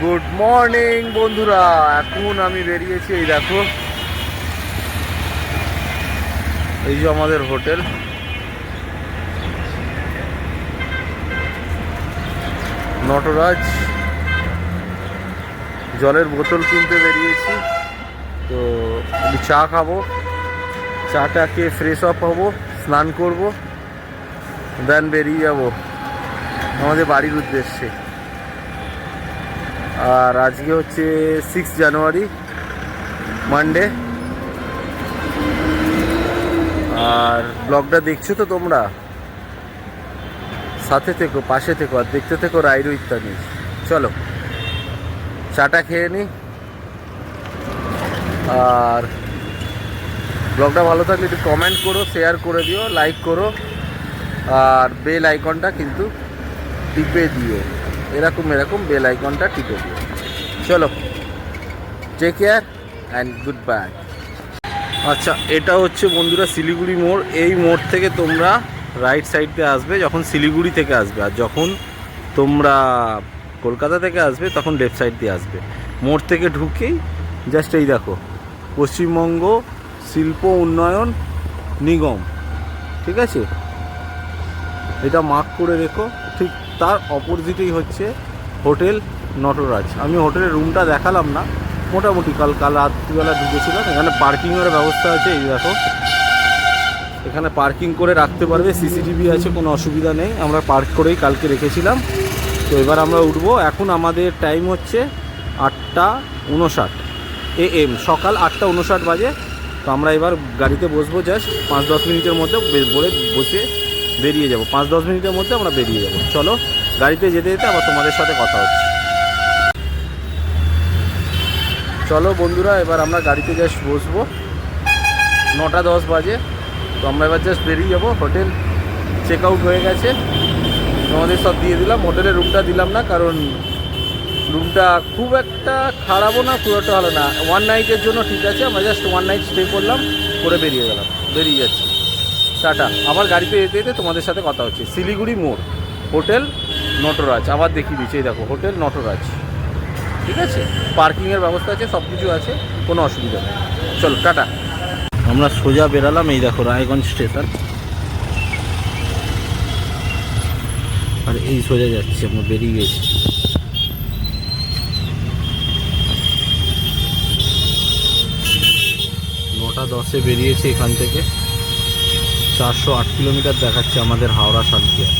Good morning বন্ধুরা, এখন আমি বেরিয়েছি। এই দেখো, এই যে আমাদের হোটেল। নটরাজ। জলের বোতল কিনতে বেরিয়েছি, তো একটু চা খাবো। চাটা খেয়ে ফ্রেশ আপ হবো, স্নান করব, দেন বেরিয়ে যাব আমাদের বাড়ির উদ্দেশ্যে। আর আজকে হচ্ছে 6 জানুয়ারি, মানডে। আর ব্লগটা দেখছো তো তোমরা, সাথে থেকো, পাশে থেকো, আর দেখতে থেকো রাইডো ইত্যাদি। চলো চাটা খেয়ে নিই। আর ব্লগটা ভালো থাকলে একটু কমেন্ট করো, শেয়ার করে দিও, লাইক করো, আর বেল আইকনটা কিন্তু টিপে দিও। এরকম বেল আইকনটা টিপে দিও। চলো, take care and good bye. আচ্ছা, এটা হচ্ছে বন্ধুরা শিলিগুড়ি মোড়। এই মোড় থেকে তোমরা রাইট সাইডে আসবে যখন শিলিগুড়ি থেকে আসবে, আর যখন তোমরা কলকাতা থেকে আসবে তখন লেফট সাইড দিয়ে আসবে। মোড় থেকে ঢুকেই জাস্ট এই দেখো, পশ্চিমবঙ্গ শিল্প উন্নয়ন নিগম, ঠিক আছে? এটা মার্ক করে রেখো। ঠিক তার অপোজিটেই হচ্ছে হোটেল নটরাজ। আমি হোটেলের রুমটা দেখালাম না, মোটামুটি কাল রাত্রিবেলা ঢুকেছিলাম। এখানে পার্কিংয়ের ব্যবস্থা আছে, এই দেখো, এখানে পার্কিং করে রাখতে পারবে, সিসিটিভি আছে, কোনো অসুবিধা নেই। আমরা পার্ক করেই কালকে রেখেছিলাম। তো এবার আমরা উঠবো। এখন আমাদের টাইম হচ্ছে 8:59 AM, সকাল 8:59 বাজে। তো আমরা এবার গাড়িতে বসবো, জাস্ট 5-10 মিনিটের মধ্যে বসে বেরিয়ে যাব। 5-10 মিনিটের মধ্যে আমরা বেরিয়ে যাব। চলো, গাড়িতে যেতে যেতে আবার তোমাদের সাথে কথা হচ্ছে। চলো বন্ধুরা, এবার আমরা গাড়িতে জাস্ট বসবো। 9:10 বাজে। তো আমরা এবার জাস্ট বেরিয়ে যাবো। হোটেল চেক আউট হয়ে গেছে, তোমাদের সব দিয়ে দিলাম। হোটেলের রুমটা দিলাম না, কারণ রুমটা খুব একটা খারাপও না, খুব একটা ভালো না। 1 নাইটের জন্য ঠিক আছে। আমরা জাস্ট 1 নাইট স্টে করলাম, করে বেরিয়ে যাচ্ছি। টাটা। আবার গাড়িতে যেতে যেতে তোমাদের সাথে কথা হচ্ছে। শিলিগুড়ি মোড়, হোটেল নটরাজ। আবার দেখিয়ে দিচ্ছি, এই দেখো হোটেল নটরাজ, ঠিক আছে? পার্কিংয়ের ব্যবস্থা আছে, সব কিছু আছে, কোনো অসুবিধা নেই। চলো টাটা। আমরা সোজা বেরালাম, এই দেখো রায়গঞ্জ স্টেশন। আর এই সোজা যাচ্ছি, আমরা বেরিয়ে গেছি। নটা 10-এ বেরিয়েছি এখান থেকে। 408 কিলোমিটার দেখাচ্ছে আমাদের হাওড়া সালকিয়া।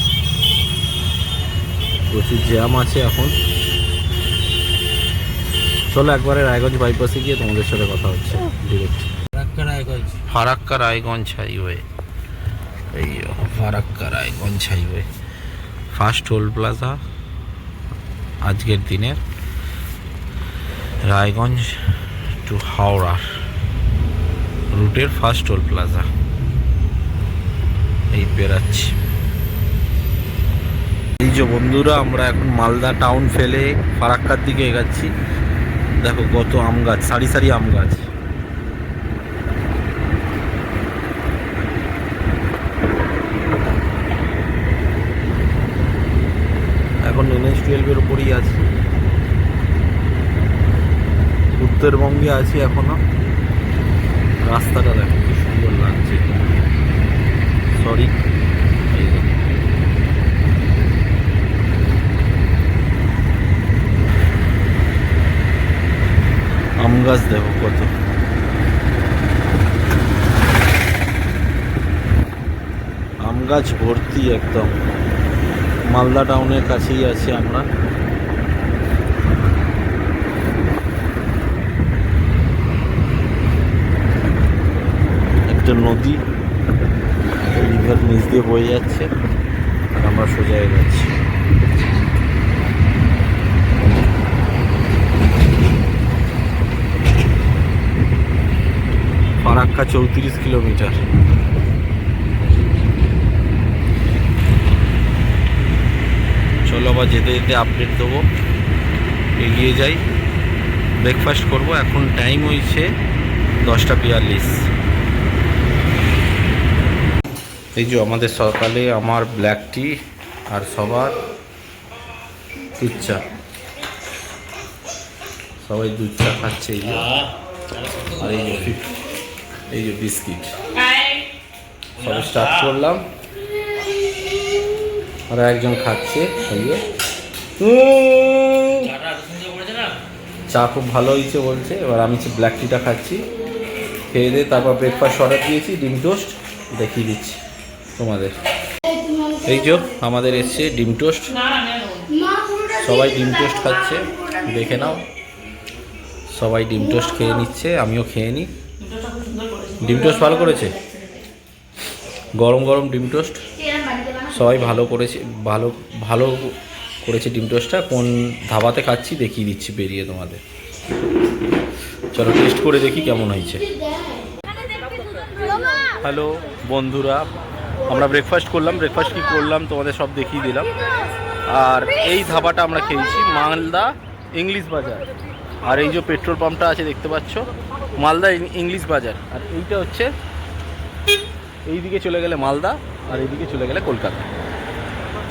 প্রচুর জ্যাম আছে এখন। চলো একবারে রায়গঞ্জ বাইপাসে গিয়ে তোমাদের সাথে কথা হচ্ছে ডিরেক্ট। ফারাক্কা রায়গঞ্জ হাইওয়ে, এই Farakka Raiganj highway, first toll plaza আজকের দিনের। রায়গঞ্জ টু হাওড়া রুটের ফার্স্ট টোল প্লাজা, এই পেরাচ্ছি। এই যে বন্ধুরা, আমরা এখন মালদা টাউন ফেলে ফারাক্কার দিকে এগাচ্ছি। দেখো কত আম গাছ, সারি সারি আম গাছ। এখন NH-12 উপরই আছি, উত্তরবঙ্গে আছি এখনো। রাস্তাটা দেখো কি সুন্দর লাগছে। সরি, আম গাছ দেখো কত। আম গাছ ভর্তি একদম। মালদা টাউনের কাছেই আছি আমরা। একটা নদী রিভার নিচ দিয়ে বয়ে যাচ্ছে, আর আমরা সোজা যাচ্ছি। ফারাক্কা 34 কিলোমিটার। চলো আবার যেতে যেতে আপডেট দেবো, এগিয়ে যাই। ব্রেকফাস্ট করব। এখন টাইম হয়েছে 10:42। এই যে আমাদের সকালে আমার ব্ল্যাক টি আর সবার ইচ্ছা। সবাই দুধ চা খাচ্ছে, এই যে। আর এই যে বিস্কিট সব স্টার্ট করলাম। আর একজন খাচ্ছে, এই যে চা খুব ভালো হয়েছে বলছে। এবার আমি ব্ল্যাক টিটা খাচ্ছি, খেয়ে দিয়ে তারপর ব্রেকফাস্ট অর্ডার দিয়েছি, ডিম টোস্ট দেখিয়ে দিচ্ছি তোমাদের। এই যে আমাদের এসছে ডিম টোস্ট, সবাই ডিম টোস্ট খাচ্ছে, দেখে নাও। সবাই ডিম টোস্ট খেয়ে নিচ্ছে, আমিও খেয়ে নিই। ডিম টোস্ট ভালো করেছে, গরম গরম ডিম টোস্ট, সবাই ভালো করেছে, ভালো করেছে ডিম টোস্টটা। কোন ধাবাতে খাচ্ছি দেখিয়ে দিচ্ছি বেরিয়ে তোমাদের। চলো টেস্ট করে দেখি কেমন হয়েছে। হ্যালো বন্ধুরা, আমরা ব্রেকফাস্ট করলাম। ব্রেকফাস্ট কী করলাম তোমাদের সব দেখিয়ে দিলাম। আর এই ধাবাটা আমরা খেয়েছি মালদা ইংলিশ বাজার। আর এই যে পেট্রোল পাম্পটা আছে দেখতে পাচ্ছ, মালদা ইংলিশ বাজার। আর এইটা হচ্ছে এই দিকে চলে গেলে মালদা, আর এইদিকে চলে গেলে কলকাতা।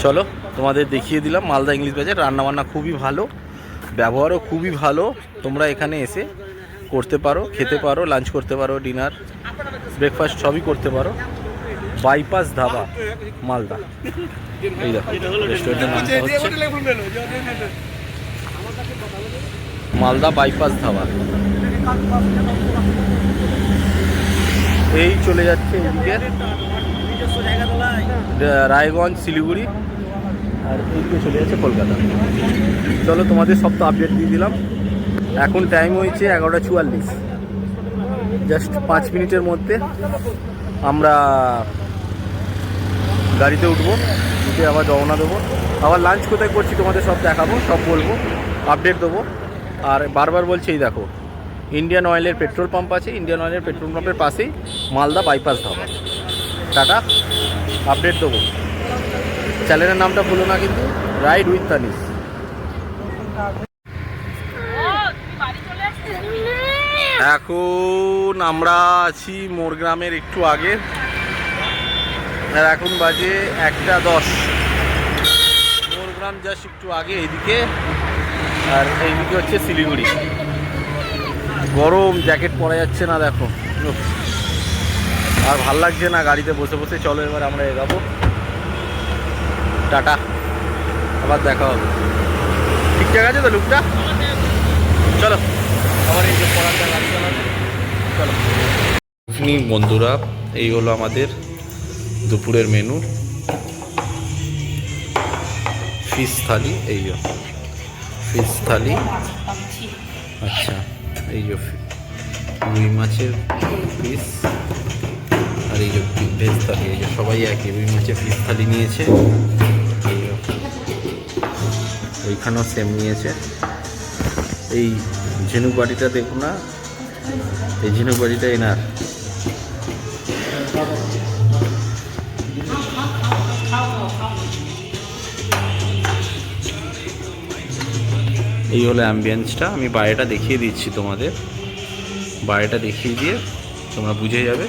চলো তোমাদের দেখিয়ে দিলাম মালদা ইংলিশ বাজার। রান্নাবান্না খুবই ভালো, ব্যবহারও খুবই ভালো। তোমরা এখানে এসে করতে পারো, খেতে পারো, লাঞ্চ করতে পারো, ডিনার, ব্রেকফাস্ট সবই করতে পারো। বাইপাস ধাবা মালদা। এই দেখো রেস্টুরেন্টের নামটা হচ্ছে মালদা বাইপাস ধাবা। এই চলে যাচ্ছে এদিকে রায়গঞ্জ, শিলিগুড়ি, আর এইদিকে চলে যাচ্ছে কলকাতা। চলো তোমাদের সব তো আপডেট দিয়ে দিলাম। এখন টাইম হয়েছে 11:44, জাস্ট 5 মিনিটের মধ্যে আমরা গাড়িতে উঠবো, উঠে আবার রওনা দেবো। আবার লাঞ্চ কোথায় করছি তোমাদের সব দেখাবো, সব বলবো, আপডেট দেবো। আর বারবার বলছি, এই দেখো ইন্ডিয়ান অয়েলের পেট্রোল পাম্প আছে, ইন্ডিয়ান অয়েলের পেট্রোল পাম্পের পাশেই Malda bypass dhaba. Tata, update দেবো। চ্যানেলের নামটা ভুলো না কিন্তু, রাইড উইথ তানিশ। এখন আমরা আছি মোরগ্রামের একটু আগে, আর এখন বাজে 1:10। মোরগ্রাম জাস্ট একটু আগে এইদিকে, আর এইদিকে হচ্ছে শিলিগুড়ি। গরম, জ্যাকেট পরা যাচ্ছে না, দেখো আর ভাল লাগছে না গাড়িতে বসে বসে। চলো এবার আমরা এগাবো। টাটা, আবার দেখা হবে। ঠিকঠাক আছে তো লুকটা? চলো আবার এই যে পড়াটা গাড়ি চালাবে। চলো বন্ধুরা, এই হলো আমাদের দুপুরের মেনু। ফিশ থালি, এই যে ফিশ থালি। আচ্ছা, এই যে রুই মাছের পিস, আর এই যে ভেজ থালি। এই যে সবাই একই, রুই মাছের ফিশ থালি নিয়েছে, ওইখানেও সেম নিয়েছে। এই ঝিনুক বাড়িটা দেখো না, এই ঝিনুক বাড়িটা এনার। এই হলো অ্যাম্বিয়েন্সটা। আমি বাইরেটা দেখিয়ে দিচ্ছি তোমাদের, বাইরেটা দেখিয়ে দিয়ে তোমরা বুঝে যাবে।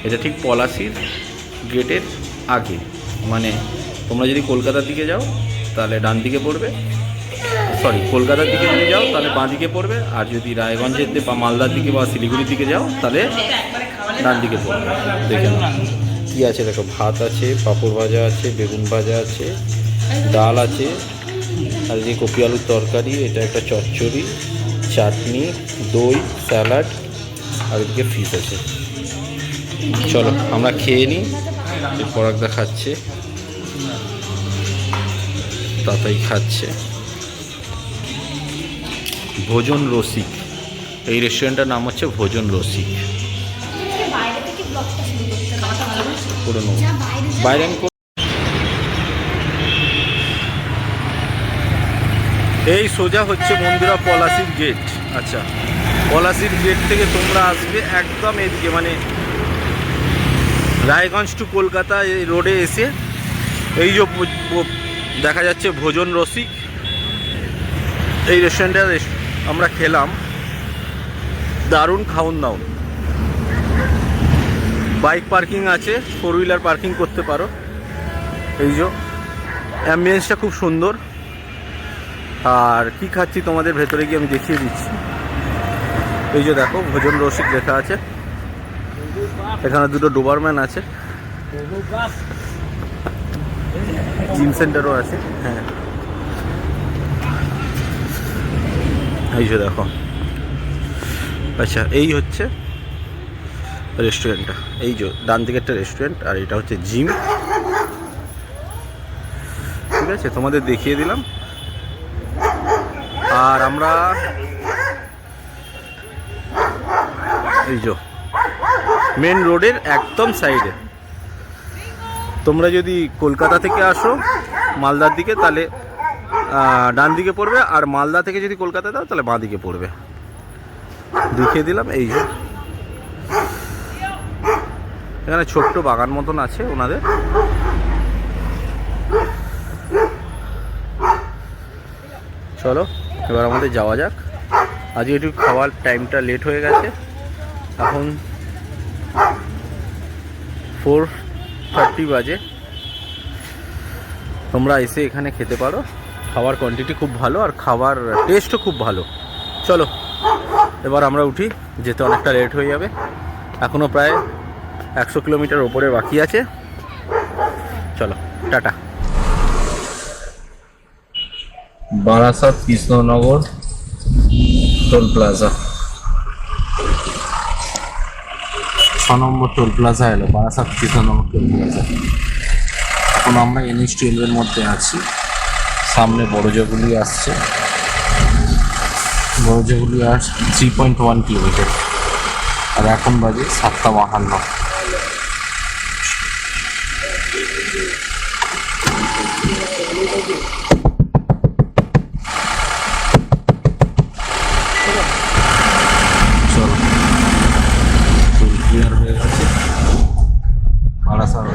এটা ঠিক পলাশির গেটের আগে, মানে তোমরা যদি কলকাতার দিকে যাও তাহলে ডান দিকে পড়বে, সরি কলকাতার দিকে যদি যাও তাহলে বাঁ দিকে পড়বে, আর যদি রায়গঞ্জের বা মালদার দিকে বা শিলিগুড়ির দিকে যাও তাহলে ডান দিকে পড়বে। দেখে নাও কী আছে, দেখো ভাত আছে, পাঁপড় ভাজা আছে, বেগুন ভাজা আছে, ডাল আছে, আর যে কপি আলুর তরকারি, এটা একটা চচ্চড়ি, চাটনি, দই, স্যালাড, আর এদিকে ফিশ আছে। চলো আমরা খেয়ে নিই। পরাগদা খাচ্ছে, তাতাই খাচ্ছে। ভোজন রসিক, এই রেস্টুরেন্টটার নাম হচ্ছে ভোজন রসিক। করে নেব বাইরে। এই সোজা হচ্ছে বন্ধুরা পলাশির গেট। আচ্ছা, পলাশির গেট থেকে তোমরা আসবে একদম এদিকে, মানে রায়গঞ্জ টু কলকাতা এই রোডে এসে এই যে দেখা যাচ্ছে ভোজন রসিক, এই রেস্টুরেন্টটা আমরা খেলাম, দারুণ খাওন দাওন। বাইক পার্কিং আছে, 4 হুইলার পার্কিং করতে পারো। এই যে অ্যাম্বিয়েন্সটা খুব সুন্দর। আর কি খাচ্ছি তোমাদের ভেতরে গিয়ে আমি দেখিয়ে দিচ্ছি। এই যে দেখো ভোজন রসিক লেখা আছে, এখানে দুটো ডোবারম্যান আছে, জিম সেন্টারও আছে। হ্যাঁ এই যে দেখো। আচ্ছা এই হচ্ছে রেস্টুরেন্টটা, এই যে ডান দিকে একটা রেস্টুরেন্ট আর এটা হচ্ছে জিম। ঠিক আছে, তোমাদের দেখিয়ে দিলাম। আর আমরা এই যে মেন রোডের একদম সাইডে, তোমরা যদি কলকাতা থেকে আসো মালদার দিকে তাহলে ডান দিকে পড়বে, আর মালদা থেকে যদি কলকাতা দাও তাহলে বাঁ দিকে পড়বে। দেখিয়ে দিলাম। এই যে এখানে ছোট্ট বাগান মতন আছে ওনাদের। চলো এবার আমাদের যাওয়া যাক। আজকে একটু খাওয়ার টাইমটা লেট হয়ে গেছে, এখন 4:30 বাজে। তোমরা এসে এখানে খেতে পারো, খাবার কোয়ান্টিটি খুব ভালো আর খাবার টেস্টও খুব ভালো। চলো এবার আমরা উঠি, যেতে অনেকটা লেট হয়ে যাবে, এখনও প্রায় 100 কিলোমিটার ওপরে বাকি আছে। চলো tata. Barasat Krishnanagar toll plaza, 6 নম্বর টোল প্লাজা এলো, বারাসাত কৃষ্ণনগর টোল প্লাজা। এখন আমরা NH12 এর মধ্যে আছি, সামনে বড়জগুলি আসছে, বড়জগুলি আসছে 3.1 কিলোমিটার, আর এখন বাজে 7:52। চলো ফুল ক্লিয়ার হয়ে গেছে বারাসাত।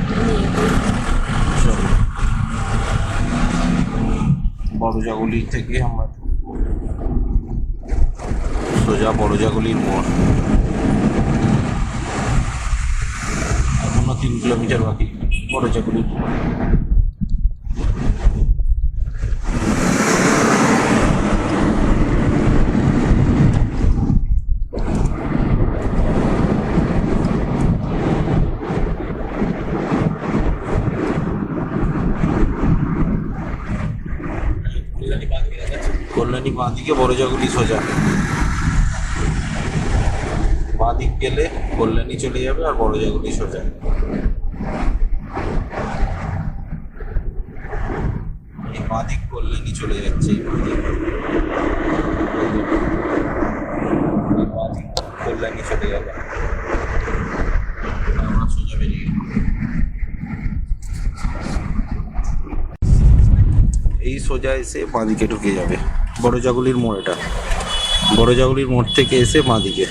চলো বড়জাগুলি থেকে আমরা সোজা বড়জাগুলির মোড়, এখনো 3 কিলোমিটার বাকি বড়জাগুলির মোড়। কল্যাণী বাঁ দিকে, বড়জাগুলি সোজা। বাঁ দিক গেলে কল্যাণী চলে যাবে আর বড়জাগুলি সোজা। এই বাঁ দিক কল্যাণী চলে যাচ্ছে, এই বাঁ দিক কল্যাণী চলে যাবে, আমরা সোজা বেরিয়ে এই সোজা এসে বাঁ দিকে ঢুকে যাবে বড়জাগুলির মোড়। এটা বড়জাগুলির মোড় থেকে এসে বাঁ দিকে।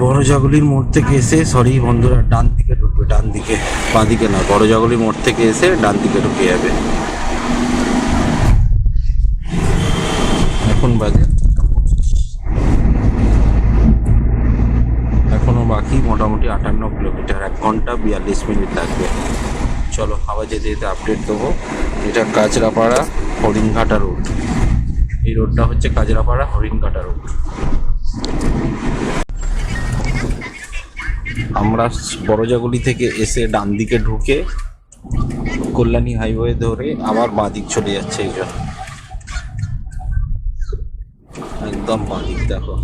বড়জাগুলির মোড় থেকে এসে, সরি বন্ধুরা, ডান দিকে ঢুকবে, ডান দিকে, বাঁ দিকে না। বড়জাগুলির মোড় থেকে এসে ডান দিকে ঢুকে যাবে। এখন বাজে, এখনো বাকি মোটামুটি 58 কিলোমিটার, 1 ঘন্টা 42 মিনিট লাগবে। চলো আবার যেতে যেতে আপডেট দেবো। এটা কাজরাপাড়া হরিণঘাটা রোড, এই রোডটা হচ্ছে কাজরাপাড়া হরিণঘাটা রোড। আমরা বড়জাগুলি থেকে এসে ডান দিকে ঢুকে কল্যাণী হাইওয়ে ধরে আবার বাঁ দিক চলে যাচ্ছে। এই জন্য একদম বাঁ দিক। দেখো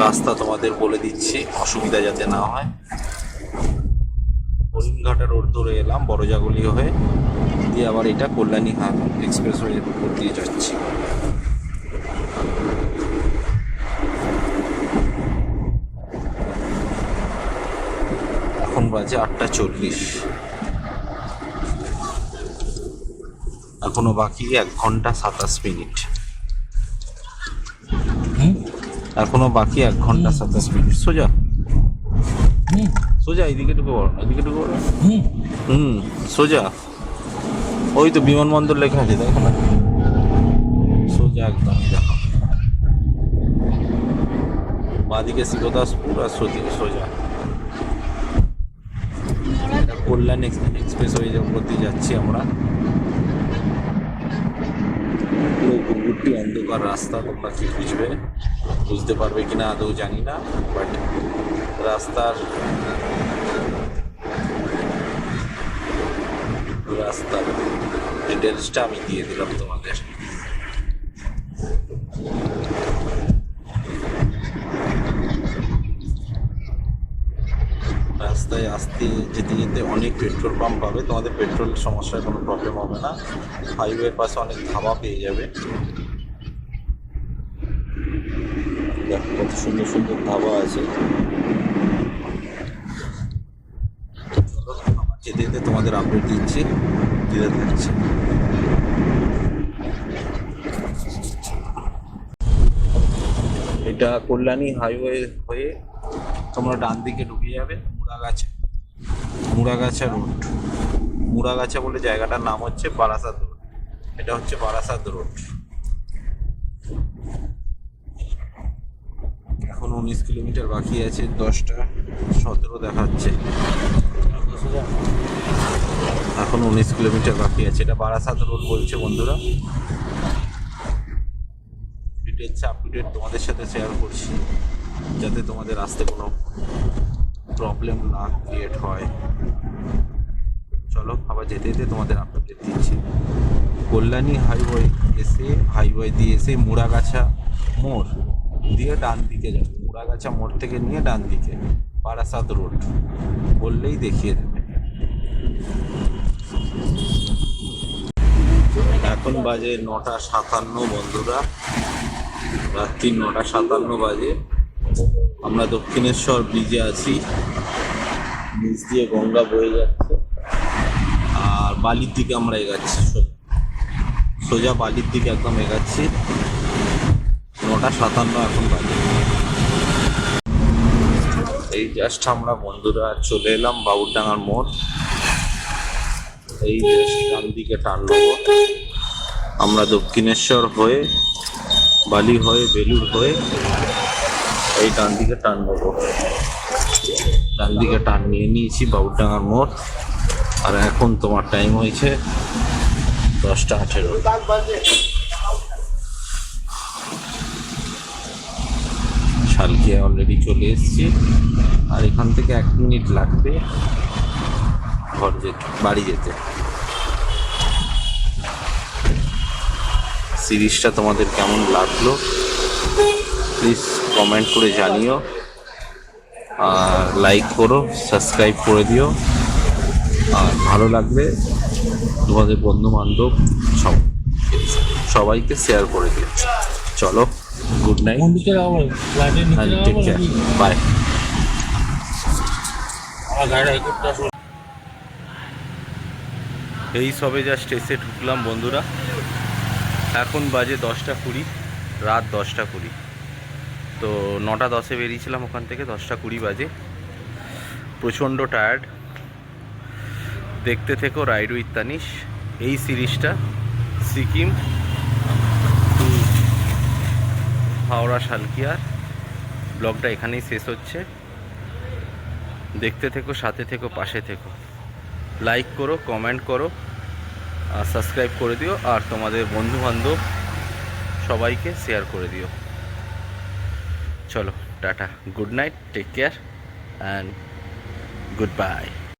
রাস্তা তোমাদের বলে দিচ্ছি, অসুবিধা যাতে না হয়। হরিণঘাটা রোড ধরে এলাম বড়জাগুলি হয়ে, দিয়ে আবার এটা কল্যাণী এক্সপ্রেসওয়ের উপর দিয়ে যাচ্ছি। এখন বাজে 8:40, এখনো বাকি 1 ঘন্টা 27 মিনিট। এখনো বাকি 1 ঘন্টা 27 মিনিট। সোজা সোজা এইদিকে ঢুকে পড়ো, এদিকে ঢুকে পড়ো। সোজা, ওই তো বিমানবন্দর লেখা আছে, দেখো না, সোজা। সোজা একদম দেখো, বাঁদিকে শিবদাসপুর আর সোজা কল্যাণ এক্সপ্রেস ওয়ে উপর দিয়ে যাচ্ছি আমরা। পুরো ঘুঘুরটি অন্ধকার রাস্তা, তোমরা কি বুঝতে পারবে কিনা আদৌ জানি না, বাট রাস্তার ডিটেলসটা আমি দিয়ে দিলাম তোমাদের। রাস্তায় আসতে যেতে যেতে অনেক পেট্রোল পাম্প পাবে, তোমাদের পেট্রোল সমস্যার কোনো প্রবলেম হবে না। হাইওয়ের পাশে অনেক ধাবা পেয়ে যাবে, দেখো কত সুন্দর সুন্দর ধাবা আছে। আমার যেতে যেতে তোমাদের আপডেট দিচ্ছি, দিতে থাকছি। এটা কল্যাণী হাইওয়ে হয়ে তোমরা ডান দিকে ঢুকে যাবে মুড়াগাছা রোড। মুড়াগাছা বলে জায়গাটার নাম হচ্ছে বারাসাত রোড। এটা হচ্ছে বারাসাত রোড। এখন 19 কিলোমিটার বাকি আছে, 10টা 17 দেখাচ্ছে। এখন 19 কিলোমিটার বাকি আছে। এটা বারাসাত রোড বলছে বন্ধুরা। ডিটেলস আপডেট তোমাদের সাথে শেয়ার করছি, যাতে তোমাদের আসতে কোনো প্রবলেম না ক্রিয়েট হয়। চলো আবার যেতে যেতে তোমাদের আপডেট দিচ্ছি। কল্যাণী হাইওয়ে দিয়ে এসে মুড়াগাছা মোড় দিয়ে ডান দিকে যাবে। মুড়াগাছা মোড় থেকে নিয়ে ডান দিকে বারাসাত রোড বললেই দেখিয়ে দেবে। এখন বাজে 9:57 বন্ধুরা, রাত্রি 9:57 বাজে। আমরা দক্ষিণেশ্বর ব্রিজে আছি, নিচ দিয়ে গঙ্গা বয়ে যাচ্ছে আর বালির দিকে আমরা এগাচ্ছি, সোজা বালির দিকে একদম এগাচ্ছি। 9:57 এখন বাজে। এই জাস্ট আমরা বন্ধুরা চলে এলাম বাবুরডাঙ্গার মোড়। এই জাস্ট ডান দিকে টান নেবো আমরা, দক্ষিণেশ্বর হয়ে বালি হয়ে বেলুর হয়ে এই ডান দিকে টান নেবো। ডান দিকে টান নিয়ে নিয়েছি বাবুরডাঙ্গার মোড়। আর এখন তোমার টাইম হয়েছে 10:18। শালকিয়া অলরেডি চলে এসেছি, আর এখান থেকে 1 মিনিট লাগবে বাড়ি যেতে। সিরিজটা তোমাদের কেমন লাগলো প্লিজ কমেন্ট করে জানিও, আর লাইক করো, সাবস্ক্রাইব করে দিও, আর ভালো লাগলে তোমাদের বন্ধু বান্ধব সবাইকে শেয়ার করে দিও। চলো, good night, take care, bye. এই সবে জাস্ট এসে ঢুকলাম বন্ধুরা। এখন বাজে 10:20, রাত 10:20। তো 9:10 বেরিয়েছিলাম ওখান থেকে, 10:20 বাজে। প্রচণ্ড টায়ার্ড। দেখতে থেকো রাইড উইথ তানিশ এই সিরিজটা, সিকিম টু হাওড়া শালকিয়ার। ব্লগটা এখানেই শেষ হচ্ছে। দেখতে থেকো, সাথে থেকো, পাশে থেকো। লাইক করো, কমেন্ট করো, আর সাবস্ক্রাইব করে দিও, আর তোমাদের বন্ধু বান্ধব সবাইকে শেয়ার করে দিও। চলো tata, good night, take care and good by.